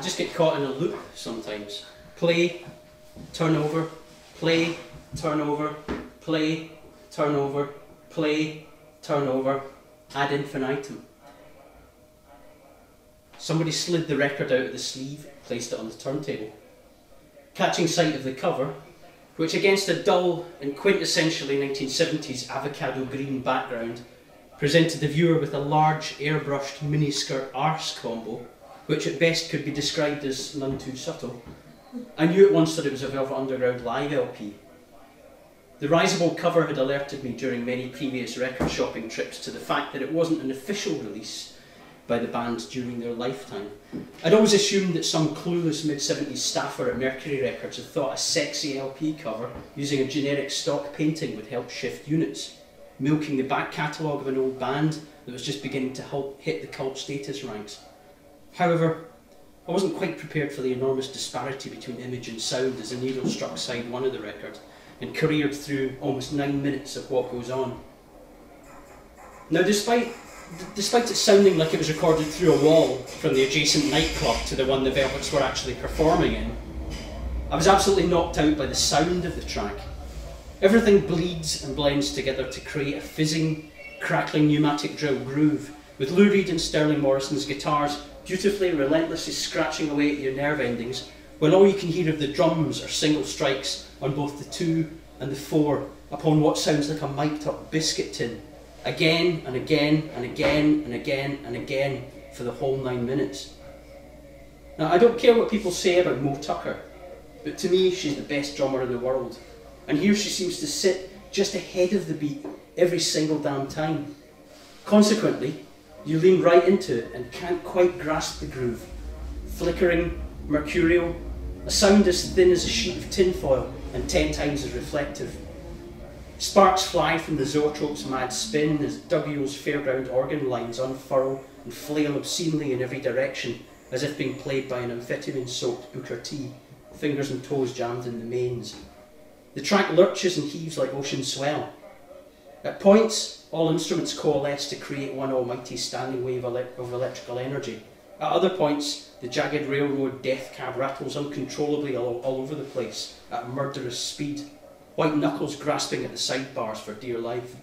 just get caught in a loop sometimes. Play, turn over, play, turn over, play, turn over, play, turn over, ad infinitum. Somebody slid the record out of the sleeve, placed it on the turntable. Catching sight of the cover, which against a dull and quintessentially 1970s avocado green background, presented the viewer with a large airbrushed miniskirt arse combo, which at best could be described as none too subtle, I knew at once that it was a Velvet Underground live LP. The risible cover had alerted me during many previous record shopping trips to the fact that it wasn't an official release by the band during their lifetime. I'd always assumed that some clueless mid-70s staffer at Mercury Records had thought a sexy LP cover using a generic stock painting would help shift units, milking the back catalogue of an old band that was just beginning to hit the cult status ranks. However, I wasn't quite prepared for the enormous disparity between image and sound as the needle struck side one of the record and careered through almost 9 minutes of What Goes On. Now, despite it sounding like it was recorded through a wall from the adjacent nightclub to the one the Velvets were actually performing in, I was absolutely knocked out by the sound of the track. Everything bleeds and blends together to create a fizzing, crackling pneumatic drill groove, with Lou Reed and Sterling Morrison's guitars dutifully and relentlessly scratching away at your nerve endings, while all you can hear of the drums are single strikes on both the 2 and the 4 upon what sounds like a mic'd up biscuit tin, again and again and again and again and again for the whole 9 minutes. Now, I don't care what people say about Mo Tucker, but to me she's the best drummer in the world, and here she seems to sit just ahead of the beat every single damn time. Consequently, you lean right into it and can't quite grasp the groove. Flickering, mercurial, a sound as thin as a sheet of tinfoil and 10 times as reflective. Sparks fly from the Zoetrope's mad spin as Doug Yule's fairground organ lines unfurl and flail obscenely in every direction, as if being played by an amphetamine-soaked Booker T, fingers and toes jammed in the mains. The track lurches and heaves like ocean swell. At points, all instruments coalesce to create one almighty standing wave of electrical energy. At other points, the jagged railroad death cab rattles uncontrollably all over the place at murderous speed, white knuckles grasping at the sidebars for dear life.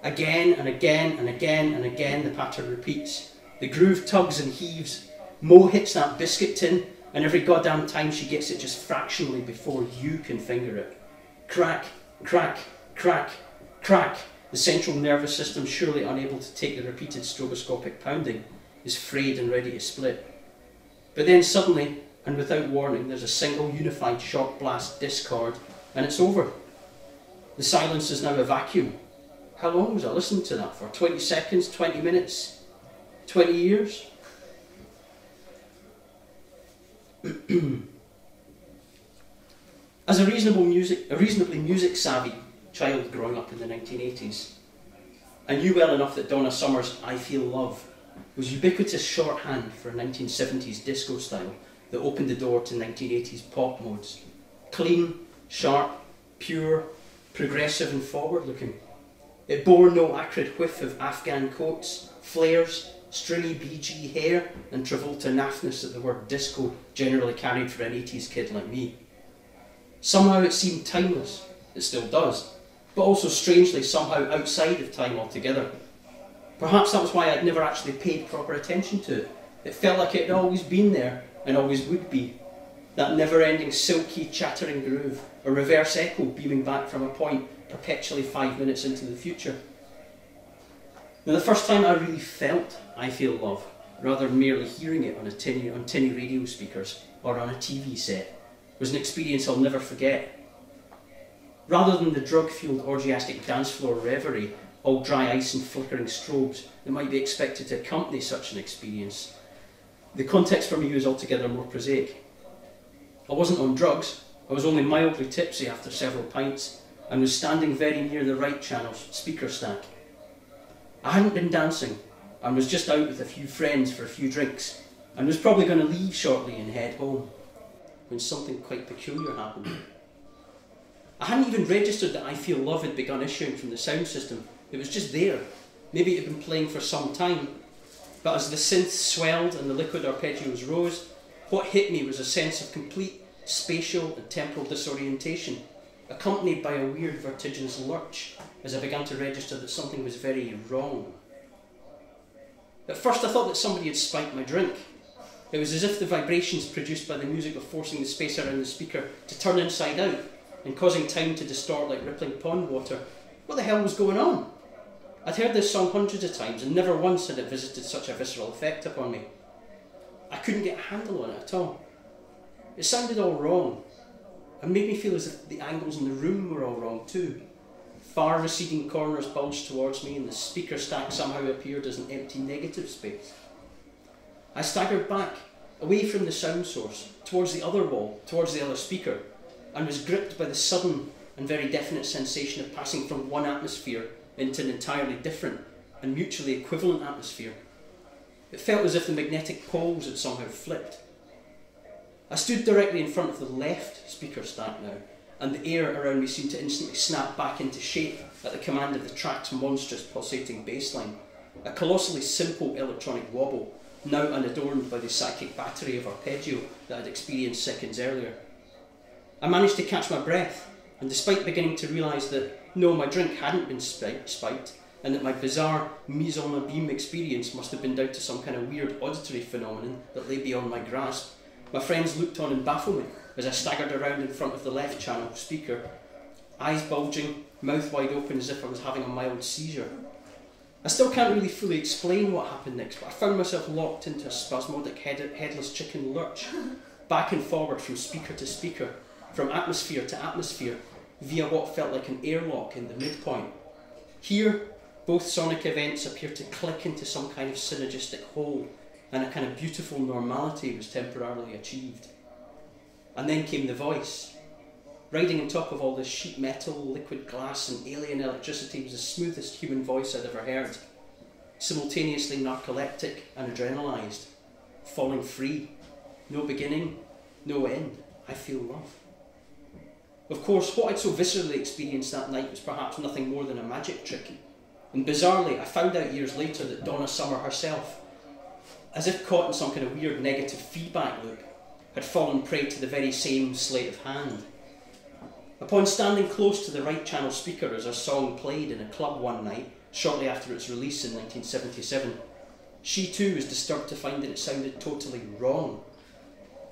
Again and again and again and again the pattern repeats. The groove tugs and heaves. Mo hits that biscuit tin, and every goddamn time she gets it just fractionally before you can finger it. Crack, crack, crack, crack. The central nervous system, surely unable to take the repeated stroboscopic pounding, is frayed and ready to split. But then suddenly, and without warning, there's a single unified shock blast discord, and it's over. The silence is now a vacuum. How long was I listening to that for? 20 seconds, 20 minutes, 20 years? As a reasonably music-savvy child growing up in the 1980s, I knew well enough that Donna Summer's I Feel Love was ubiquitous shorthand for a 1970s disco style that opened the door to 1980s pop modes. Clean, sharp, pure, progressive and forward-looking. It bore no acrid whiff of Afghan coats, flares, stringy BG hair and Travolta naffness that the word disco generally carried for an 80s kid like me. Somehow it seemed timeless, it still does, but also strangely somehow outside of time altogether. Perhaps that was why I'd never actually paid proper attention to it. It felt like it had always been there and always would be. That never-ending silky chattering groove, a reverse echo beaming back from a point perpetually 5 minutes into the future. Now, the first time I really felt I Feel Love, rather than merely hearing it on tinny radio speakers or on a TV set, was an experience I'll never forget. Rather than the drug-fueled orgiastic dance floor reverie, all dry ice and flickering strobes that might be expected to accompany such an experience, the context for me was altogether more prosaic. I wasn't on drugs, I was only mildly tipsy after several pints, and was standing very near the right channel's speaker stack. I hadn't been dancing, and was just out with a few friends for a few drinks, and was probably going to leave shortly and head home, when something quite peculiar happened. I hadn't even registered that I Feel Love had begun issuing from the sound system. It was just there. Maybe it had been playing for some time, but as the synth swelled and the liquid arpeggios rose, What hit me was a sense of complete spatial and temporal disorientation, accompanied by a weird vertiginous lurch as I began to register that something was very wrong. At first I thought that somebody had spiked my drink. It was as if the vibrations produced by the music were forcing the space around the speaker to turn inside out and causing time to distort like rippling pond water. What the hell was going on? I'd heard this song hundreds of times and never once had it visited such a visceral effect upon me. I couldn't get a handle on it at all. It sounded all wrong and made me feel as if the angles in the room were all wrong too. Far receding corners bulged towards me and the speaker stack somehow appeared as an empty negative space. I staggered back, away from the sound source, towards the other wall, towards the other speaker, and was gripped by the sudden and very definite sensation of passing from one atmosphere into an entirely different and mutually equivalent atmosphere. It felt as if the magnetic poles had somehow flipped. I stood directly in front of the left speaker stack now, and the air around me seemed to instantly snap back into shape at the command of the track's monstrous pulsating bassline, a colossally simple electronic wobble, now unadorned by the psychic battery of arpeggio that I'd experienced seconds earlier. I managed to catch my breath, and despite beginning to realise that no, my drink hadn't been spiked, and that my bizarre mise en abîme experience must have been down to some kind of weird auditory phenomenon that lay beyond my grasp, my friends looked on in bafflement as I staggered around in front of the left channel speaker, eyes bulging, mouth wide open as if I was having a mild seizure. I still can't really fully explain what happened next, but I found myself locked into a spasmodic headless chicken lurch, back and forward from speaker to speaker, from atmosphere to atmosphere, via what felt like an airlock in the midpoint. Here, both sonic events appeared to click into some kind of synergistic whole, and a kind of beautiful normality was temporarily achieved. And then came the voice. Riding on top of all this sheet metal, liquid glass and alien electricity was the smoothest human voice I'd ever heard. Simultaneously narcoleptic and adrenalised. Falling free. No beginning, no end. I feel love. Of course, what I'd so viscerally experienced that night was perhaps nothing more than a magic trick. And bizarrely, I found out years later that Donna Summer herself, as if caught in some kind of weird negative feedback loop, had fallen prey to the very same sleight of hand. Upon standing close to the right channel speaker as her song played in a club one night, shortly after its release in 1977, she too was disturbed to find that it sounded totally wrong.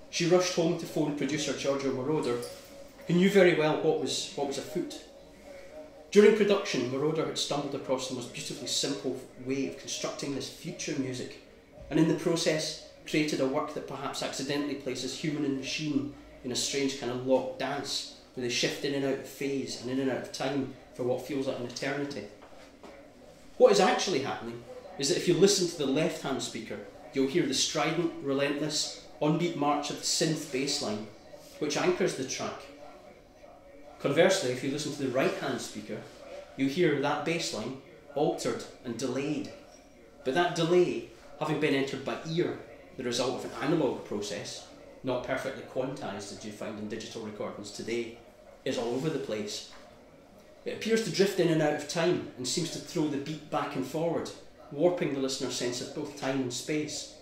She rushed home to phone producer Giorgio Moroder, who knew very well what was afoot. During production, Moroder had stumbled across the most beautifully simple way of constructing this future music, and in the process created a work that perhaps accidentally places human and machine in a strange kind of locked dance, where they shift in and out of phase and in and out of time for what feels like an eternity. What is actually happening is that if you listen to the left-hand speaker, you'll hear the strident, relentless, on-beat march of the synth bass line, which anchors the track. Conversely, if you listen to the right-hand speaker, you'll hear that bass line altered and delayed. But that delay, having been entered by ear, the result of an analogue process, not perfectly quantised as you find in digital recordings today, is all over the place. It appears to drift in and out of time and seems to throw the beat back and forward, warping the listener's sense of both time and space.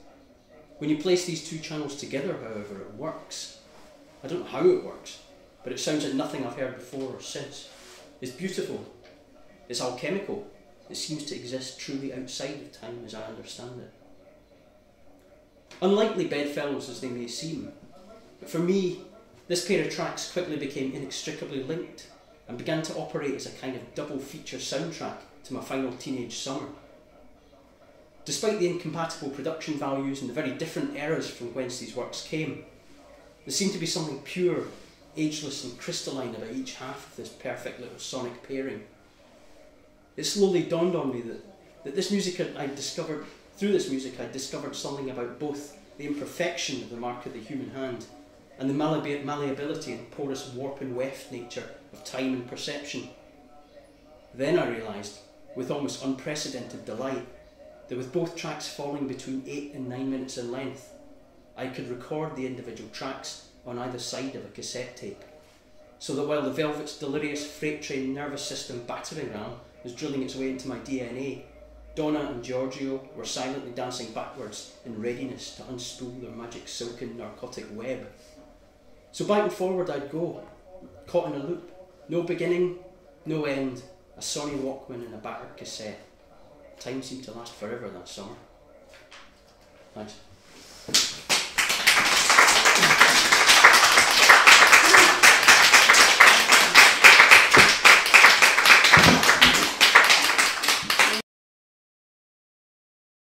When you place these two channels together, however, it works. I don't know how it works, but it sounds like nothing I've heard before or since. It's beautiful. It's alchemical. It seems to exist truly outside of time as I understand it. Unlikely bedfellows as they may seem, but for me, this pair of tracks quickly became inextricably linked and began to operate as a kind of double feature soundtrack to my final teenage summer. Despite the incompatible production values and the very different eras from whence these works came, there seemed to be something pure, ageless and crystalline about each half of this perfect little sonic pairing. It slowly dawned on me that this music I'd discovered something about both the imperfection of the mark of the human hand and the malleability and porous warp and weft nature of time and perception. Then I realised, with almost unprecedented delight, that with both tracks falling between 8 and 9 minutes in length, I could record the individual tracks on either side of a cassette tape, so that while the Velvet's delirious freight train nervous system battering ram was drilling its way into my DNA, Donna and Giorgio were silently dancing backwards in readiness to unspool their magic silken narcotic web. So back and forward I'd go, caught in a loop, no beginning, no end, a Sony Walkman and a battered cassette. Time seemed to last forever that summer. Thanks.